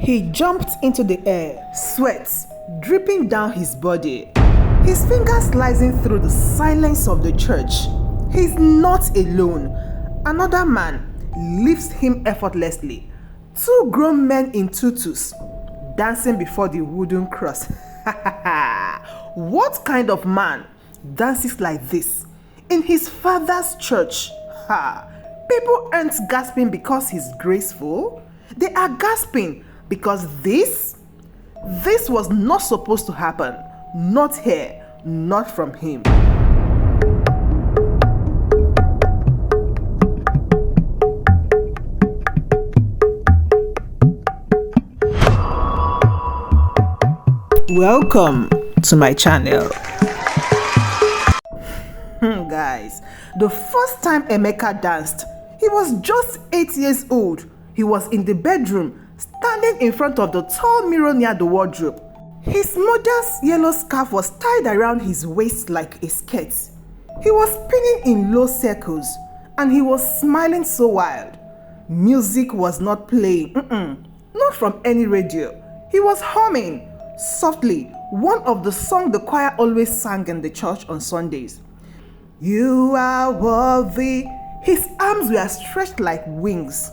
He jumped into the air, sweat dripping down his body, his fingers slicing through the silence of the church. He's not alone. Another man lifts him effortlessly. Two grown men in tutus dancing before the wooden cross. What kind of man dances like this in his father's church? People aren't gasping because he's graceful. They are gasping because this was not supposed to happen. Not here, not from him. Welcome to my channel. Guys, the first time Emeka danced, he was just 8 years old. He was in the bedroom, standing in front of the tall mirror near the wardrobe. His mother's yellow scarf was tied around his waist like a skirt. He was spinning in low circles, and he was smiling so wild. Music was not playing, not from any radio. He was humming softly one of the songs the choir always sang in the church on Sundays. You are worthy. His arms were stretched like wings,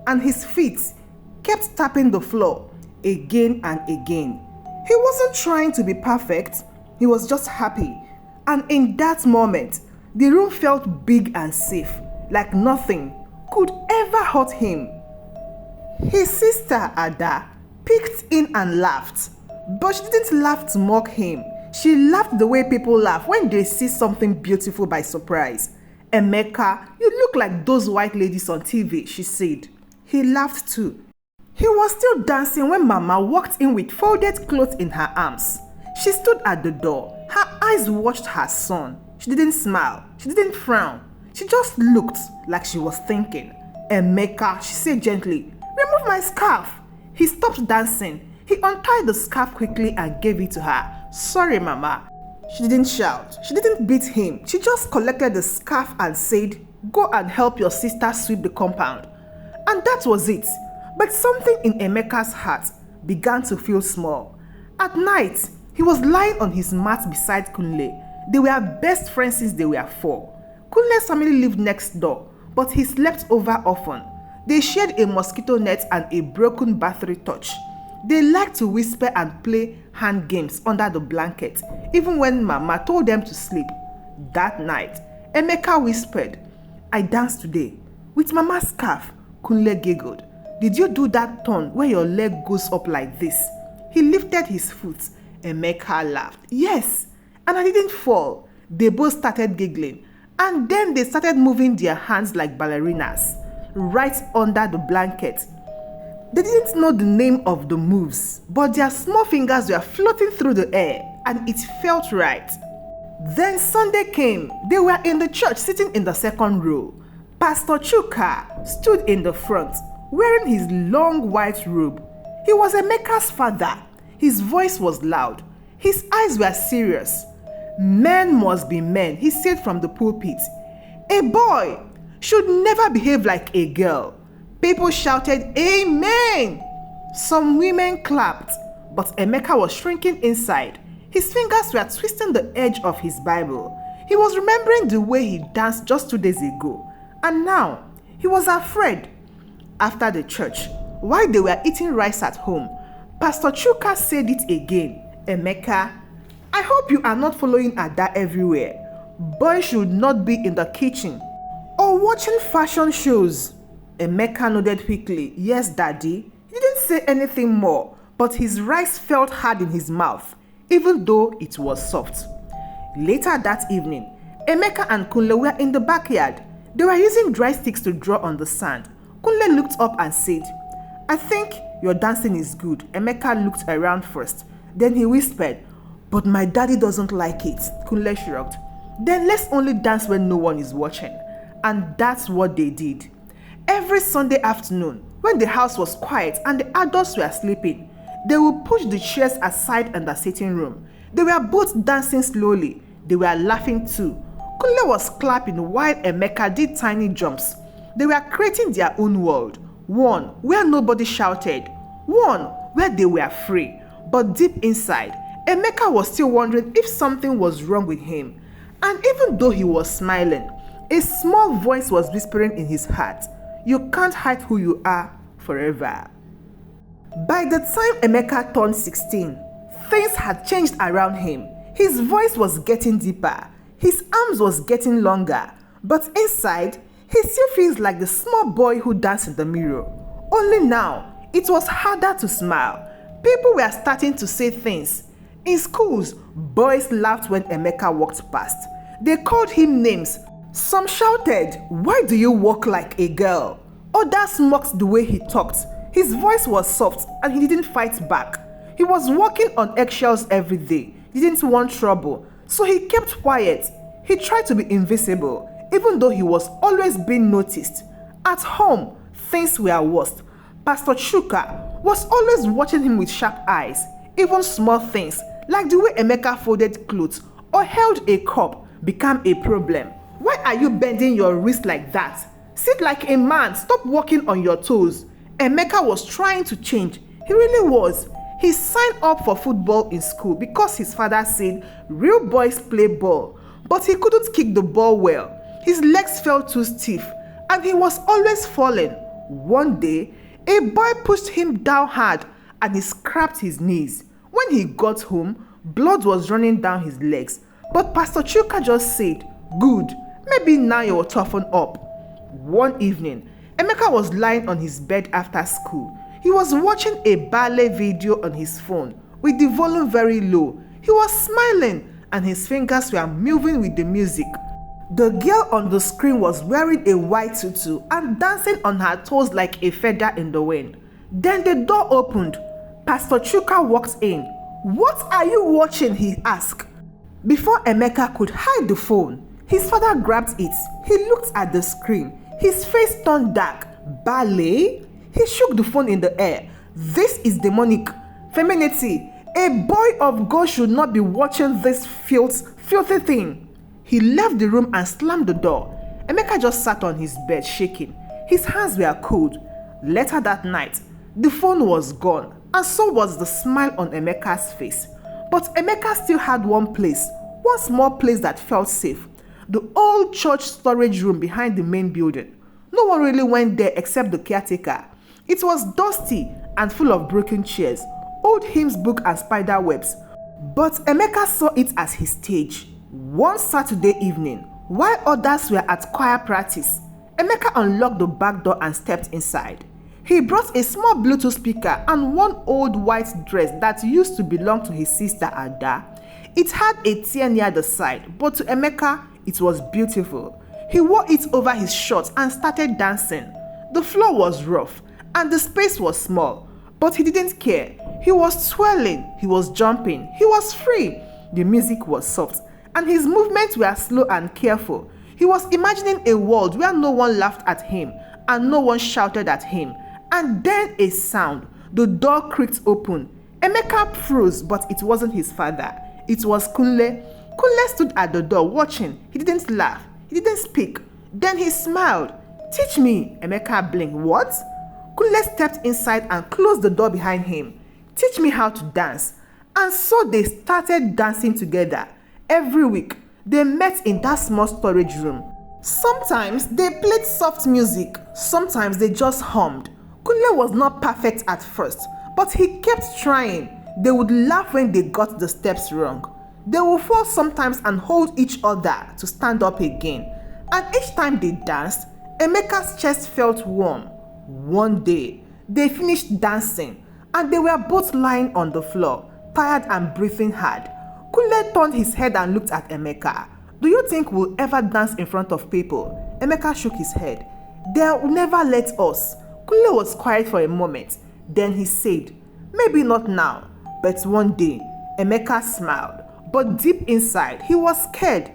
and his feet kept tapping the floor again and again. He wasn't trying to be perfect, he was just happy. And in that moment, the room felt big and safe, like nothing could ever hurt him. His sister Ada peeked in and laughed, but she didn't laugh to mock him. She laughed the way people laugh when they see something beautiful by surprise. Emeka, you look like those white ladies on TV, she said. He laughed too. He was still dancing when Mama walked in with folded clothes in her arms. She stood at the door. Her eyes watched her son. She didn't smile. She didn't frown. She just looked like she was thinking. Emeka, she said gently, remove my scarf. He stopped dancing. He untied the scarf quickly and gave it to her. Sorry, Mama. She didn't shout. She didn't beat him. She just collected the scarf and said, go and help your sister sweep the compound. And that was it. But something in Emeka's heart began to feel small. At night, he was lying on his mat beside Kunle. They were best friends since they were 4. Kunle's family lived next door, but he slept over often. They shared a mosquito net and a broken battery torch. They liked to whisper and play hand games under the blanket, even when Mama told them to sleep. That night, Emeka whispered, I danced today with Mama's scarf. Kunle giggled. Did you do that turn where your leg goes up like this? He lifted his foot. Emeka laughed. Yes, and I didn't fall. They both started giggling, and then they started moving their hands like ballerinas, right under the blanket. They didn't know the name of the moves, but their small fingers were floating through the air, and it felt right. Then Sunday came. They were in the church sitting in the second row. Pastor Chuka stood in the front, wearing his long white robe. He was Emeka's father. His voice was loud. His eyes were serious. Men must be men, he said from the pulpit. A boy should never behave like a girl. People shouted, Amen! Some women clapped, but Emeka was shrinking inside. His fingers were twisting the edge of his Bible. He was remembering the way he danced just 2 days ago, and now he was afraid. After the church, while they were eating rice at home, Pastor Chuka said it again. Emeka, I hope you are not following Ada everywhere. Boys should not be in the kitchen or watching fashion shows. Emeka nodded quickly. Yes, Daddy. He didn't say anything more, but his rice felt hard in his mouth, even though it was soft. Later that evening, Emeka and Kunle were in the backyard. They were using dry sticks to draw on the sand. Kunle looked up and said, I think your dancing is good. Emeka looked around first. Then he whispered, but my daddy doesn't like it. Kunle shrugged. Then let's only dance when no one is watching. And that's what they did. Every Sunday afternoon, when the house was quiet and the adults were sleeping, they would push the chairs aside in the sitting room. They were both dancing slowly. They were laughing too. Kunle was clapping while Emeka did tiny jumps. They were creating their own world, one where nobody shouted, One where they were free, but deep inside, Emeka was still wondering if something was wrong with him. And even though he was smiling, a small voice was whispering in his heart, "You can't hide who you are forever." By the time Emeka turned 16, things had changed around him. His voice was getting deeper, his arms was getting longer, but inside, he still feels like the small boy who danced in the mirror. Only now, it was harder to smile. People were starting to say things. In schools, boys laughed when Emeka walked past. They called him names. Some shouted, "Why do you walk like a girl?" Others mocked the way he talked. His voice was soft and he didn't fight back. He was walking on eggshells every day. He didn't want trouble, so he kept quiet. He tried to be invisible, even though he was always being noticed. At home, things were worse. Pastor Chuka was always watching him with sharp eyes. Even small things, like the way Emeka folded clothes or held a cup, became a problem. "Why are you bending your wrist like that? Sit like a man, stop walking on your toes." Emeka was trying to change. He really was. He signed up for football in school because his father said real boys play ball, but he couldn't kick the ball well. His legs felt too stiff and he was always falling. One day, a boy pushed him down hard and he scraped his knees. When he got home, blood was running down his legs, but Pastor Chuka just said, "Good, maybe now you'll toughen up." One evening, Emeka was lying on his bed after school. He was watching a ballet video on his phone with the volume very low. He was smiling and his fingers were moving with the music. The girl on the screen was wearing a white tutu and dancing on her toes like a feather in the wind. Then the door opened. Pastor Chuka walked in. "What are you watching?" he asked. Before Emeka could hide the phone, his father grabbed it. He looked at the screen. His face turned dark. "Ballet?" He shook the phone in the air. "This is demonic. Femininity. A boy of God should not be watching this filthy thing." He left the room and slammed the door. Emeka just sat on his bed shaking. His hands were cold. Later that night, the phone was gone, and so was the smile on Emeka's face. But Emeka still had one small place that felt safe. The old church storage room behind the main building. No one really went there except the caretaker. It was dusty and full of broken chairs, old hymns book and spider webs. But Emeka saw it as his stage. One Saturday evening, while others were at choir practice, Emeka unlocked the back door and stepped inside. He brought a small Bluetooth speaker and one old white dress that used to belong to his sister Ada. It had a tear near the side, but to Emeka, it was beautiful. He wore it over his shorts and started dancing. The floor was rough and the space was small, but he didn't care. He was twirling, he was jumping, he was free. The music was soft and his movements were slow and careful. He was imagining a world where no one laughed at him and no one shouted at him. And then a sound. The door creaked open. Emeka froze, but it wasn't his father. It was Kunle. Kunle stood at the door watching. He didn't laugh. He didn't speak. Then he smiled. "Teach me," Emeka blinked. "What?" Kunle stepped inside and closed the door behind him. "Teach me how to dance." And so they started dancing together. Every week, they met in that small storage room. Sometimes they played soft music. Sometimes they just hummed. Kunle was not perfect at first, but he kept trying. They would laugh when they got the steps wrong. They would fall sometimes and hold each other to stand up again. And each time they danced, Emeka's chest felt warm. One day, they finished dancing and they were both lying on the floor, tired and breathing hard. Kunle turned his head and looked at Emeka. "Do you think we'll ever dance in front of people?" Emeka shook his head. "They'll never let us." Kunle was quiet for a moment. Then he said, "Maybe not now, but one day." Emeka smiled, but deep inside, he was scared.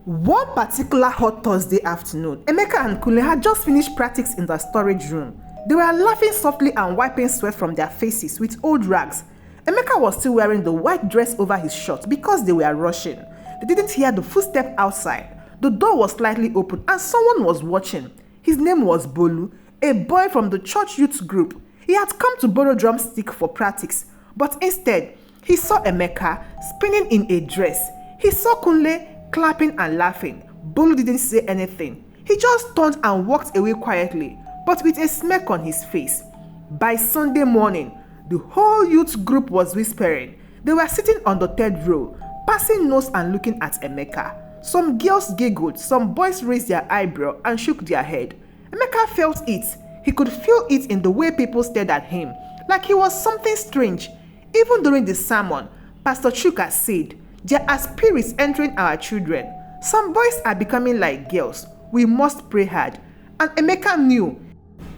One particular hot Thursday afternoon, Emeka and Kunle had just finished practice in the storage room. They were laughing softly and wiping sweat from their faces with old rags. Emeka was still wearing the white dress over his shirt because they were rushing. They didn't hear the footstep outside. The door was slightly open and someone was watching. His name was Bolu, a boy from the church youth group. He had come to borrow drumstick for practice, but instead, he saw Emeka spinning in a dress. He saw Kunle clapping and laughing. Bolu didn't say anything. He just turned and walked away quietly, but with a smirk on his face. By Sunday morning, the whole youth group was whispering. They were sitting on the third row, passing nose and looking at Emeka. Some girls giggled, some boys raised their eyebrow and shook their head. Emeka felt it. He could feel it in the way people stared at him, like he was something strange. Even during the sermon, Pastor Chuka said, "There are spirits entering our children. Some boys are becoming like girls. We must pray hard." And Emeka knew.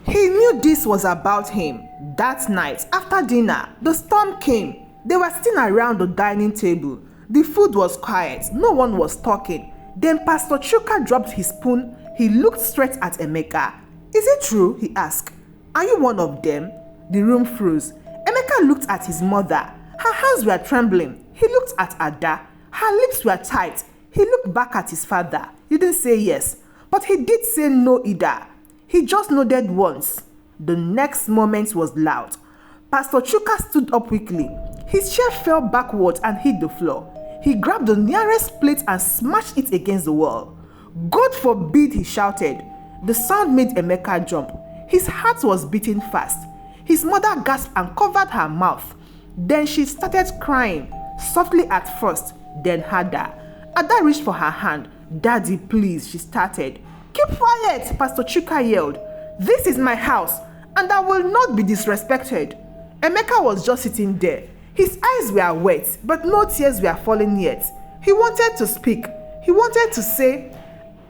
He knew this was about him. That night, after dinner, the storm came. They were sitting around the dining table. The food was quiet. No one was talking. Then Pastor Chuka dropped his spoon. He looked straight at Emeka. "Is it true?" he asked. "Are you one of them?" The room froze. Emeka looked at his mother. Her hands were trembling. He looked at Ada. Her lips were tight. He looked back at his father. He didn't say yes, but he did say no either. He just nodded once. The next moment was loud. Pastor Chuka stood up quickly. His chair fell backwards and hit the floor. He grabbed the nearest plate and smashed it against the wall. "God forbid," he shouted. The sound made Emeka jump. His heart was beating fast. His mother gasped and covered her mouth. Then she started crying, softly at first, then harder. Ada reached for her hand. "Daddy, please," she started. "Keep quiet," Pastor Chuka yelled. "This is my house, and I will not be disrespected." Emeka was just sitting there. His eyes were wet, but no tears were falling yet. He wanted to speak. He wanted to say,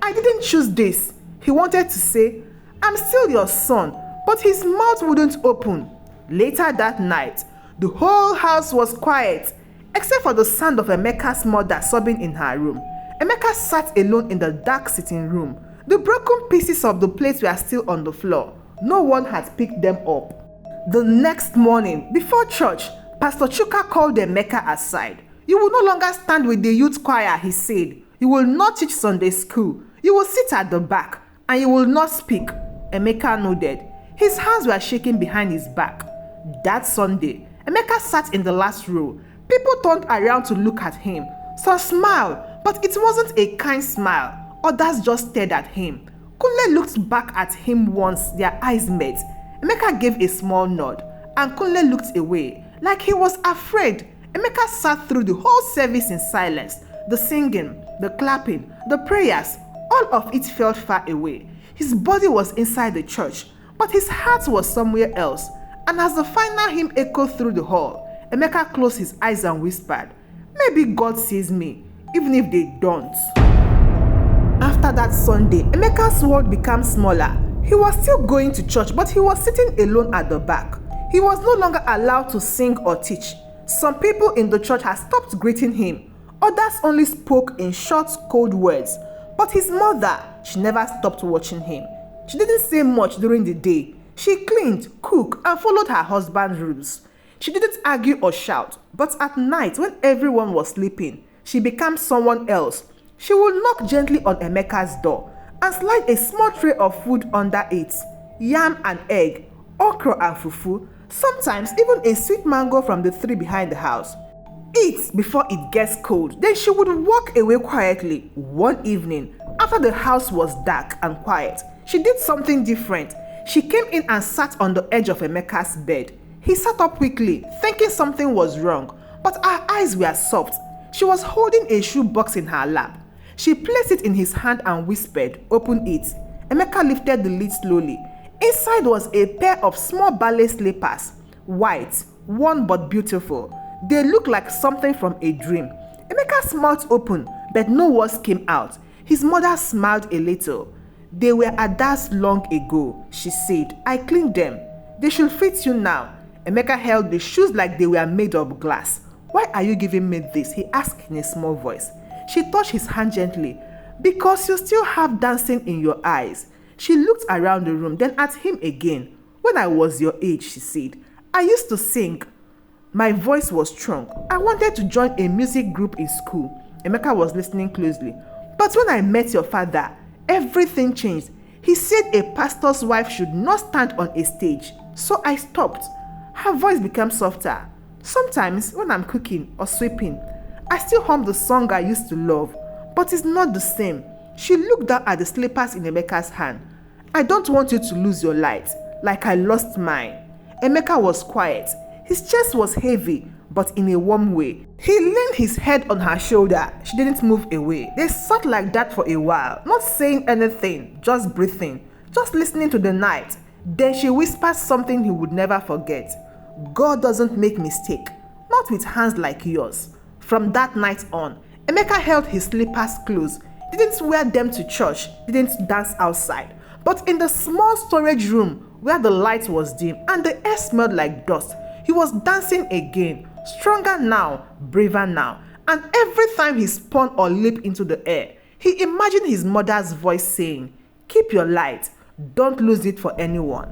"I didn't choose this." He wanted to say, "I'm still your son," but his mouth wouldn't open. Later that night, the whole house was quiet, except for the sound of Emeka's mother sobbing in her room. Emeka sat alone in the dark sitting room. The broken pieces of the plates were still on the floor. No one had picked them up. The next morning, before church, Pastor Chuka called Emeka aside. "You will no longer stand with the youth choir," he said. "You will not teach Sunday school. You will sit at the back, and you will not speak." Emeka nodded. His hands were shaking behind his back. That Sunday, Emeka sat in the last row. People turned around to look at him. Some smiled, but it wasn't a kind smile. Others just stared at him. Kunle looked back at him once. Their eyes met. Emeka gave a small nod, and Kunle looked away, like he was afraid. Emeka sat through the whole service in silence. The singing, the clapping, the prayers, all of it felt far away. His body was inside the church, but his heart was somewhere else. And as the final hymn echoed through the hall, Emeka closed his eyes and whispered, "Maybe God sees me, even if they don't." After that Sunday, Emeka's world became smaller. He was still going to church, but he was sitting alone at the back. He was no longer allowed to sing or teach. Some people in the church had stopped greeting him. Others only spoke in short, cold words. But his mother, she never stopped watching him. She didn't say much during the day. She cleaned, cooked, and followed her husband's rules. She didn't argue or shout, but at night when everyone was sleeping, she became someone else. She would knock gently on Emeka's door and slide a small tray of food under it. Yam and egg, okra and fufu, sometimes even a sweet mango from the tree behind the house. Eat before it gets cold. Then she would walk away quietly. One evening, after the house was dark and quiet, she did something different. She came in and sat on the edge of Emeka's bed. He sat up quickly, thinking something was wrong, but her eyes were soft. She was holding a shoebox in her lap. She placed it in his hand and whispered, "Open it." Emeka lifted the lid slowly. Inside was a pair of small ballet slippers, white, worn but beautiful. They looked like something from a dream. Emeka's mouth opened, but no words came out. His mother smiled a little. "They were Ada's long ago," she said. "I cleaned them. They should fit you now." Emeka held the shoes like they were made of glass. "Why are you giving me this?" he asked in a small voice. She touched his hand gently. "Because you still have dancing in your eyes." She looked around the room, then at him again. "When I was your age," she said, "I used to sing. My voice was strong. I wanted to join a music group in school." Emeka was listening closely. "But when I met your father, everything changed. He said a pastor's wife should not stand on a stage." So I stopped. Her voice became softer. Sometimes when I'm cooking or sweeping, I still hum the song I used to love, but it's not the same. She looked down at the slippers in Emeka's hand. I don't want you to lose your light, like I lost mine. Emeka was quiet. His chest was heavy, but in a warm way. He leaned his head on her shoulder. She didn't move away. They sat like that for a while, not saying anything, just breathing, just listening to the night. Then she whispered something he would never forget. God doesn't make mistake, not with hands like yours. From that night on, Emeka held his slippers close, didn't wear them to church, didn't dance outside. But in the small storage room where the light was dim and the air smelled like dust, he was dancing again, stronger now, braver now. And every time he spun or leaped into the air, he imagined his mother's voice saying, "Keep your light, don't lose it for anyone."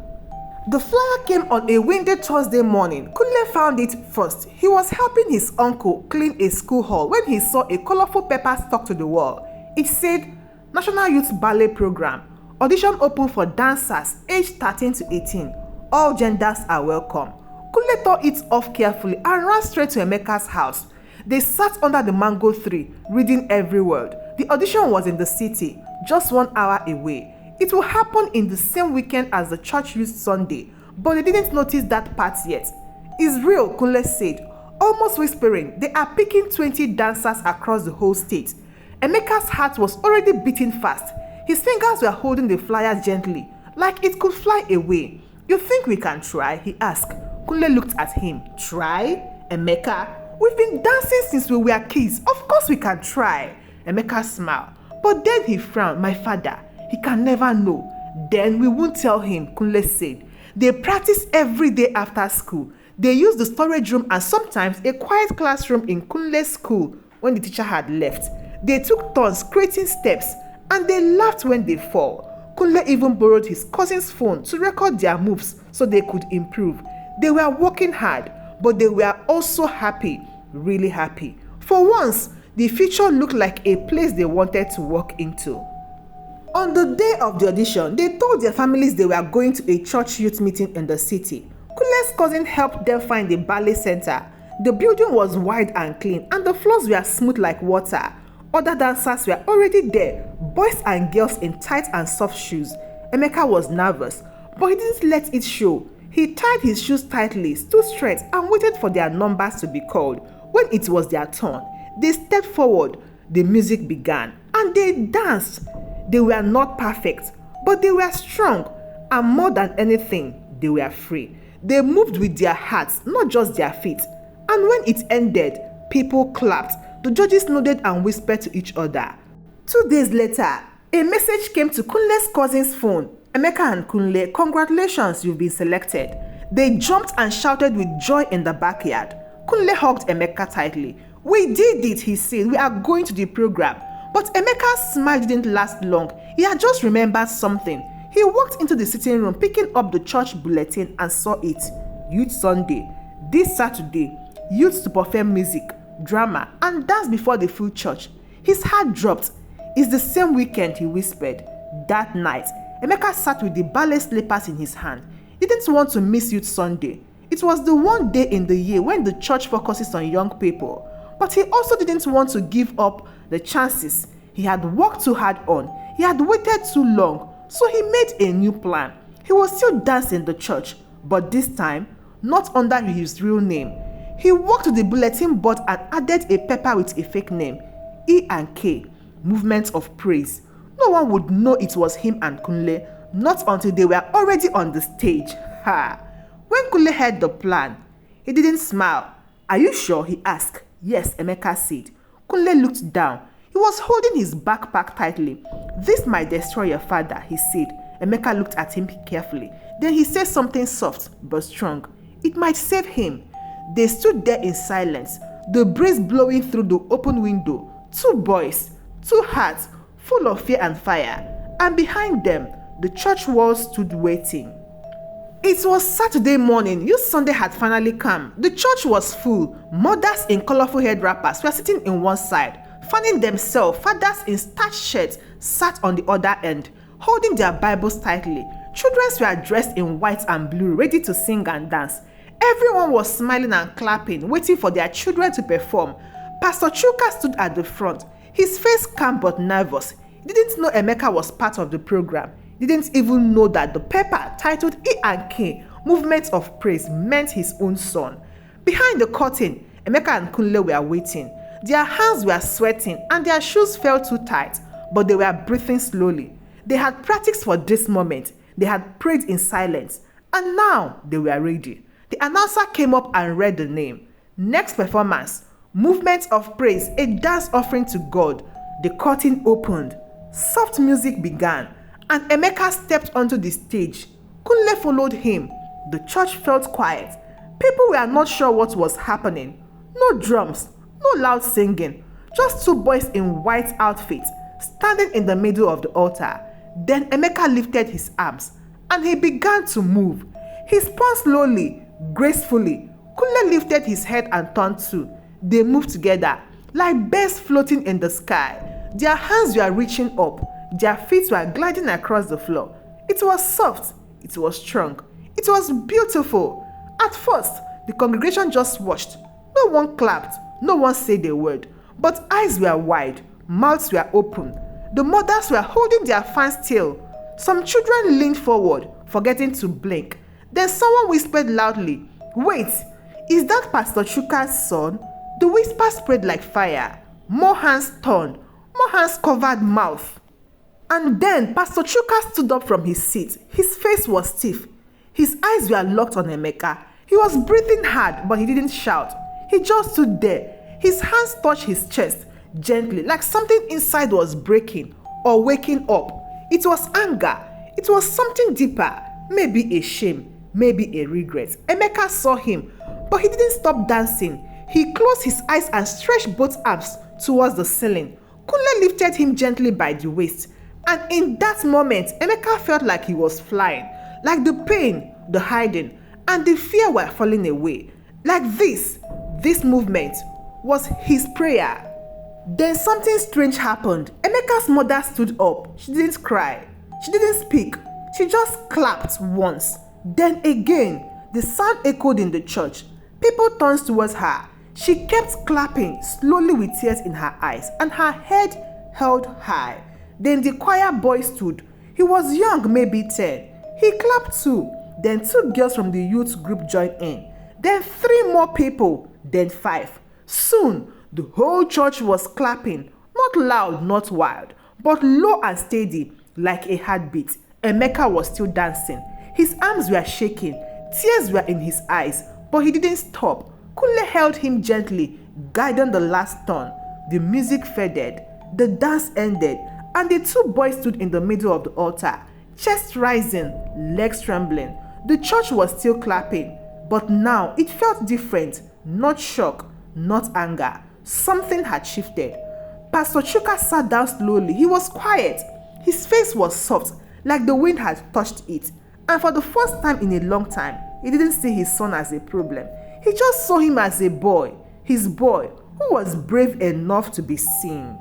The flyer came on a windy Thursday morning. Kunle found it first. He was helping his uncle clean a school hall when he saw a colorful paper stuck to the wall. It said, National Youth Ballet Program. Audition open for dancers aged 13 to 18. All genders are welcome. Kunle tore it off carefully and ran straight to Emeka's house. They sat under the mango tree, reading every word. The audition was in the city, just 1 hour away. It will happen in the same weekend as the church youth Sunday, but they didn't notice that part yet. It's real, Kunle said, almost whispering. They are picking 20 dancers across the whole state. Emeka's heart was already beating fast. His fingers were holding the flyers gently, like it could fly away. You think we can try? He asked. Kunle looked at him. Try? Emeka? We've been dancing since we were kids. Of course we can try. Emeka smiled. But then he frowned. My father, he can never know. Then we won't tell him, Kunle said. They practice every day after school. They use the storage room and sometimes a quiet classroom in Kunle's school when the teacher had left. They took turns creating steps and they laughed when they fall. Kunle even borrowed his cousin's phone to record their moves so they could improve. They were working hard, but they were also happy, really happy. For once, the future looked like a place they wanted to walk into. On the day of the audition, they told their families they were going to a church youth meeting in the city. Kunle's cousin helped them find the ballet center. The building was wide and clean, and the floors were smooth like water. Other dancers were already there, boys and girls in tight and soft shoes. Emeka was nervous, but he didn't let it show. He tied his shoes tightly, stood straight, and waited for their numbers to be called. When it was their turn, they stepped forward. The music began, and they danced. They were not perfect, but they were strong, and more than anything, they were free. They moved with their hearts, not just their feet. And when it ended, people clapped. The judges nodded and whispered to each other. 2 days later, a message came to Kunle's cousin's phone. Emeka and Kunle, congratulations, you've been selected. They jumped and shouted with joy in the backyard. Kunle hugged Emeka tightly. We did it, he said. We are going to the program. But Emeka's smile didn't last long. He had just remembered something. He walked into the sitting room, picking up the church bulletin and saw it. Youth Sunday. This Saturday, youths to perform music, drama, and dance before the full church. His heart dropped. It's the same weekend, he whispered. That night, Emeka sat with the ballet slippers in his hand. He didn't want to miss Youth Sunday. It was the one day in the year when the church focuses on young people. But he also didn't want to give up the chances he had worked too hard on. He had waited too long, so he made a new plan. He would still dance in the church, but this time, not under his real name. He walked to the bulletin board and added a paper with a fake name, E and K, Movement of Praise. No one would know it was him and Kunle, not until they were already on the stage. Ha! When Kunle heard the plan, he didn't smile. Are you sure? He asked. Yes, Emeka said. Kunle looked down. He was holding his backpack tightly. This might destroy your father, he said. Emeka looked at him carefully. Then he said something soft but strong. It might save him. They stood there in silence, the breeze blowing through the open window. 2 boys, 2 hearts, full of fear and fire. And behind them, the church walls stood waiting. It was Saturday morning. Youth Sunday had finally come. The church was full. Mothers in colorful head wrappers were sitting in one side, fanning themselves. Fathers in starched shirts sat on the other end, holding their Bibles tightly. Children were dressed in white and blue, ready to sing and dance. Everyone was smiling and clapping, waiting for their children to perform. Pastor Chuka stood at the front, his face calm but nervous. He didn't know Emeka was part of the program. He didn't even know that the paper titled E&K, Movement of Praise, meant his own son. Behind the curtain, Emeka and Kunle were waiting. Their hands were sweating and their shoes felt too tight, but they were breathing slowly. They had practiced for this moment. They had prayed in silence, and now they were ready. The announcer came up and read the name. Next performance, Movement of Praise, a dance offering to God. The curtain opened. Soft music began, and Emeka stepped onto the stage. Kunle followed him. The church felt quiet. People were not sure what was happening. No drums, no loud singing, just two boys in white outfits standing in the middle of the altar. Then Emeka lifted his arms and he began to move. He spun slowly, gracefully. Kunle lifted his head and turned too. They moved together like birds floating in the sky. Their hands were reaching up. Their feet were gliding across the floor. It was soft. It was strong. It was beautiful. At first, the congregation just watched. No one clapped. No one said a word. But eyes were wide. Mouths were open. The mothers were holding their fans still. Some children leaned forward, forgetting to blink. Then someone whispered loudly, "Wait, is that Pastor Chuka's son?" The whisper spread like fire. More hands turned. More hands covered mouth. And then Pastor Chuka stood up from his seat. His face was stiff. His eyes were locked on Emeka. He was breathing hard, but he didn't shout. He just stood there. His hands touched his chest gently, like something inside was breaking or waking up. It was anger. It was something deeper. Maybe a shame. Maybe a regret. Emeka saw him, but he didn't stop dancing. He closed his eyes and stretched both arms towards the ceiling. Kunle lifted him gently by the waist. And in that moment, Emeka felt like he was flying. Like the pain, the hiding, and the fear were falling away. Like this movement was his prayer. Then something strange happened. Emeka's mother stood up. She didn't cry. She didn't speak. She just clapped once. Then again, the sound echoed in the church. People turned towards her. She kept clapping, slowly with tears in her eyes, and her head held high. Then the choir boy stood. He was young, maybe 10. He clapped too. Then 2 girls from the youth group joined in. Then 3 more people. Then 5. Soon, the whole church was clapping. Not loud, not wild, but low and steady, like a heartbeat. Emeka was still dancing. His arms were shaking. Tears were in his eyes, but he didn't stop. Kunle held him gently, guiding the last turn. The music faded. The dance ended, and the 2 boys stood in the middle of the altar, chest rising, legs trembling. The church was still clapping, but now it felt different. Not shock, not anger. Something had shifted. Pastor Chuka sat down slowly. He was quiet. His face was soft, like the wind had touched it. And for the first time in a long time, he didn't see his son as a problem. He just saw him as a boy, his boy, who was brave enough to be seen.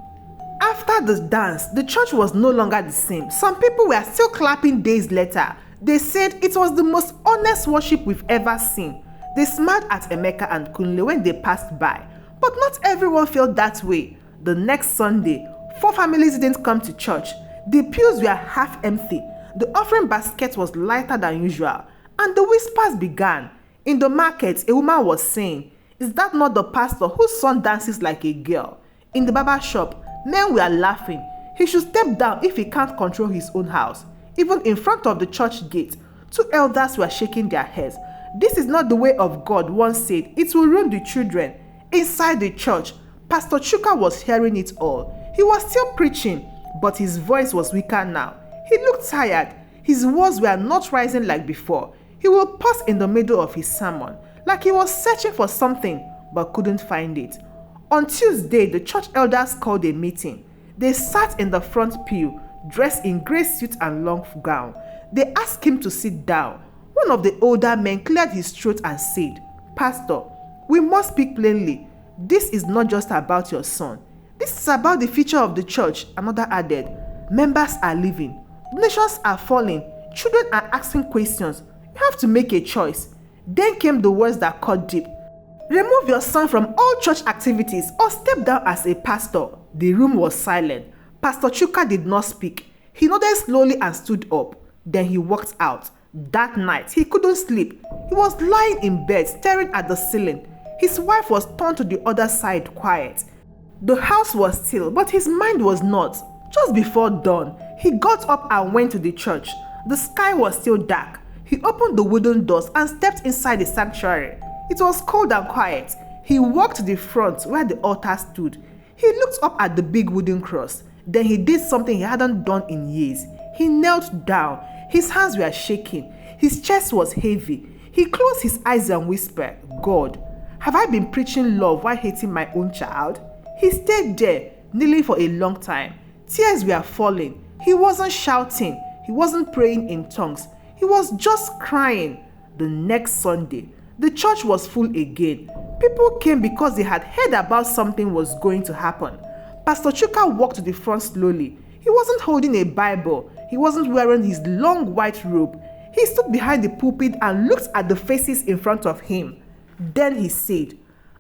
After the dance, the church was no longer the same. Some people were still clapping days later. They said it was the most honest worship we've ever seen. They smiled at Emeka and Kunle when they passed by. But not everyone felt that way. The next Sunday, 4 families didn't come to church. The pews were half empty. The offering basket was lighter than usual. And the whispers began. In the market, a woman was saying, "Is that not the pastor whose son dances like a girl?" In the barber shop, men were laughing. He should step down if he can't control his own house. Even in front of the church gate, 2 elders were shaking their heads. "This is not the way of God," one said. "It will ruin the children." Inside the church, Pastor Chuka was hearing it all. He was still preaching, but his voice was weaker now. He looked tired. His words were not rising like before. He would pause in the middle of his sermon, like he was searching for something but couldn't find it. On Tuesday, the church elders called a meeting. They sat in the front pew, dressed in grey suit and long gown. They asked him to sit down. One of the older men cleared his throat and said, "Pastor, we must speak plainly. This is not just about your son. This is about the future of the church." Another added, "Members are leaving. Nations are falling. Children are asking questions. You have to make a choice. Then came the words that cut deep. Remove your son from all church activities or step down as a pastor. The room was silent. Pastor Chuka did not speak. He nodded slowly and stood up. Then he walked out. That night, he couldn't sleep. He was lying in bed, staring at the ceiling. His wife was turned to the other side, quiet. The house was still, but his mind was not. Just before dawn, he got up and went to the church. The sky was still dark. He opened the wooden doors and stepped inside the sanctuary. It was cold and quiet. He walked to the front where the altar stood. He looked up at the big wooden cross. Then he did something he hadn't done in years. He knelt down. His hands were shaking. His chest was heavy. He closed his eyes and whispered, "God, have I been preaching love while hating my own child?" He stayed there, kneeling for a long time. Tears were falling. He wasn't shouting. He wasn't praying in tongues. He was just crying. The next Sunday, the church was full again. People came because they had heard about something was going to happen. Pastor Chuka walked to the front slowly. He wasn't holding a Bible. He wasn't wearing his long white robe. He stood behind the pulpit and looked at the faces in front of him. Then he said,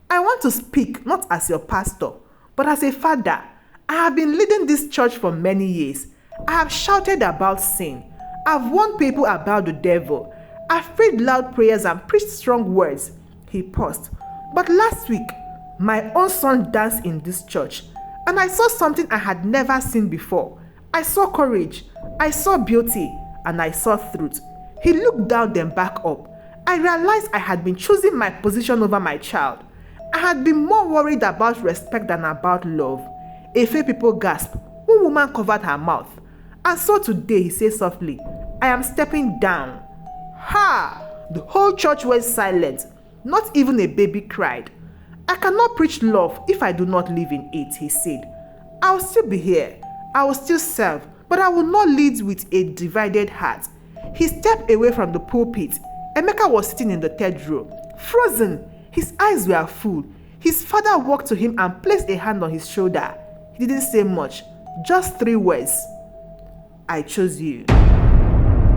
"I want to speak not as your pastor, but as a father. I have been leading this church for many years. I have shouted about sin. I've warned people about the devil. I've prayed loud prayers and preached strong words." He paused. "But last week, my own son danced in this church, and I saw something I had never seen before. I saw courage, I saw beauty, and I saw truth." He looked down, then back up. I realized I had been choosing my position over my child. I had been more worried about respect than about love. A few people gasped. One woman covered her mouth. "And so today," he said softly, "I am stepping down." Ha! The whole church went silent. Not even a baby cried. "I cannot preach love if I do not live in it," he said. "I will still be here. I will still serve, but I will not lead with a divided heart." He stepped away from the pulpit. Emeka was sitting in the third row, frozen. His eyes were full. His father walked to him and placed a hand on his shoulder. He didn't say much, just 3 words. "I chose you."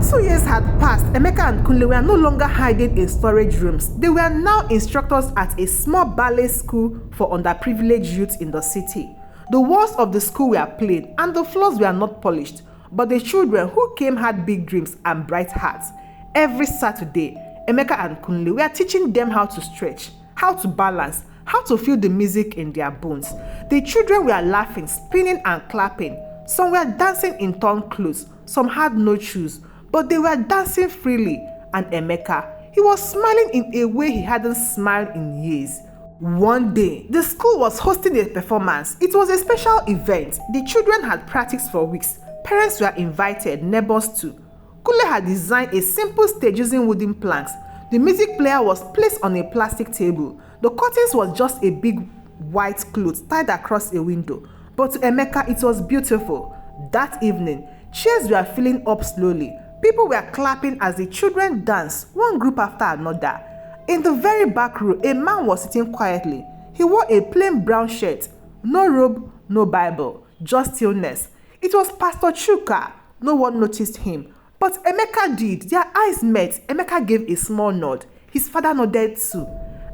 2 years had passed. Emeka and Kunle were no longer hiding in storage rooms. They were now instructors at a small ballet school for underprivileged youth in the city. The walls of the school were plain and the floors were not polished, but the children who came had big dreams and bright hearts. Every Saturday, Emeka and Kunle were teaching them how to stretch, how to balance, how to feel the music in their bones. The children were laughing, spinning and clapping. Some were dancing in torn clothes, some had no shoes, but they were dancing freely. And Emeka, he was smiling in a way he hadn't smiled in years. One day, the school was hosting a performance. It was a special event. The children had practiced for weeks. Parents were invited, neighbors too. Kule had designed a simple stage using wooden planks. The music player was placed on a plastic table. The curtains was just a big white cloth tied across a window. But to Emeka, it was beautiful. That evening, chairs were filling up slowly. People were clapping as the children danced, one group after another. In the very back row, a man was sitting quietly. He wore a plain brown shirt. No robe, no Bible, just stillness. It was Pastor Chuka. No one noticed him. But Emeka did. Their eyes met. Emeka gave a small nod. His father nodded too.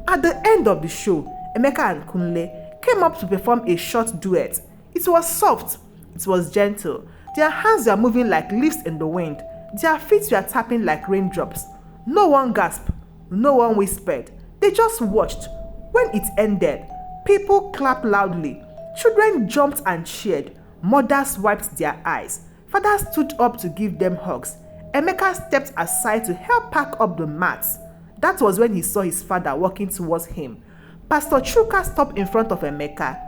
At the end of the show, Emeka and Kunle came up to perform a short duet. It was soft. It was gentle. Their hands were moving like leaves in the wind. Their feet were tapping like raindrops. No one gasped. No one whispered. They just watched. When it ended, people clapped loudly. Children jumped and cheered. Mothers wiped their eyes. Fathers stood up to give them hugs. Emeka stepped aside to help pack up the mats. That was when he saw his father walking towards him. Pastor Chuka stopped in front of Emeka.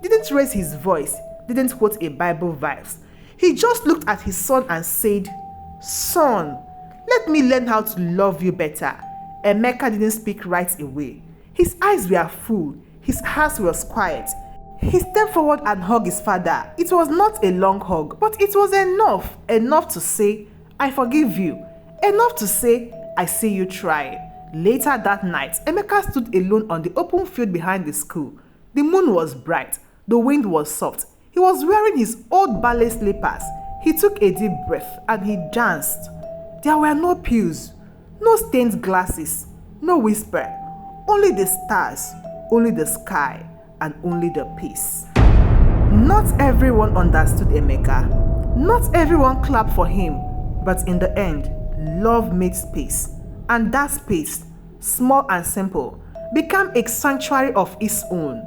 He didn't raise his voice, didn't quote a Bible verse. He just looked at his son and said, "Son, let me learn how to love you better." Emeka didn't speak right away. His eyes were full. His heart was quiet. He stepped forward and hugged his father. It was not a long hug, but it was enough. Enough to say, "I forgive you." Enough to say, "I see you try." Later that night, Emeka stood alone on the open field behind the school. The moon was bright. The wind was soft. He was wearing his old ballet slippers. He took a deep breath and he danced. There were no pills, no stained glasses, no whisper, only the stars, only the sky, and only the peace. Not everyone understood Emeka. Not everyone clapped for him, but in the end, love made space, and that space, small and simple, became a sanctuary of its own.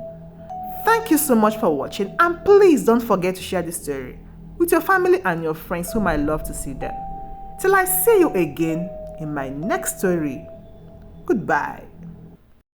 Thank you so much for watching, and please don't forget to share this story with your family and your friends whom I love to see them. Till I see you again in my next story. Goodbye.